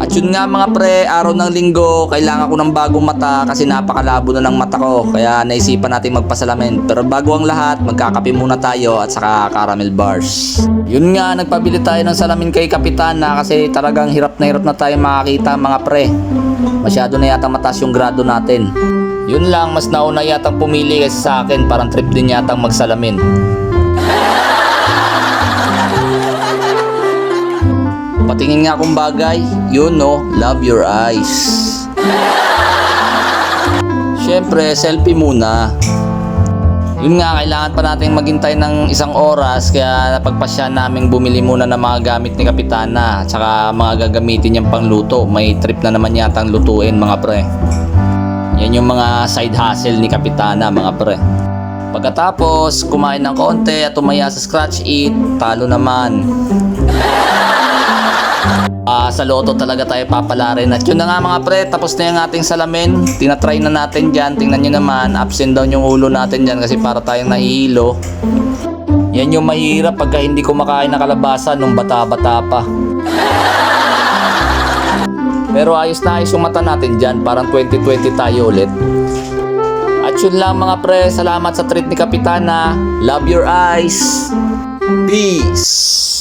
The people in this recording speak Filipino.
At yun nga mga pre, araw ng linggo, kailangan ko ng bagong mata kasi napakalabo na ng mata ko. Kaya naisipan natin magpasalamin. Pero bago ang lahat, magkakape muna tayo at saka caramel bars. Yun nga, nagpabili tayo ng salamin kay Kapitana kasi talagang hirap na tayo makakita mga pre. Masyado na yata mataas yung grado natin. Yun lang, mas nauna yatang pumili kasi sa akin, parang trip din yatang magsalamin. Patingin nga akong bagay, yun no, love your eyes. Syempre, selfie muna. Yun nga, kailangan pa natin maghintay ng isang oras kaya napagpasya naming bumili muna ng mga gamit ni Kapitana at saka mga gagamitin niyang pangluto. May trip na naman yatang lutuin mga pre. Yan yung mga side hustle ni Kapitana mga pre. Pagkatapos, kumain ng konti at tumaya sa scratch eat, talo naman. Sa loto talaga tayo papalarin. At yun na nga mga pre, tapos na yung ating salamin. Tinatry na natin dyan. Tingnan nyo naman, ups and down yung ulo natin dyan kasi para tayong nahihilo. Yan yung mahirap pagka hindi kumakain na kalabasa nung bata-bata pa. Pero ayos na ayos yung mata natin dyan. Parang 2020 tayo ulit. At yun lang mga pre, salamat sa treat ni Kapitana. Love your eyes. Peace.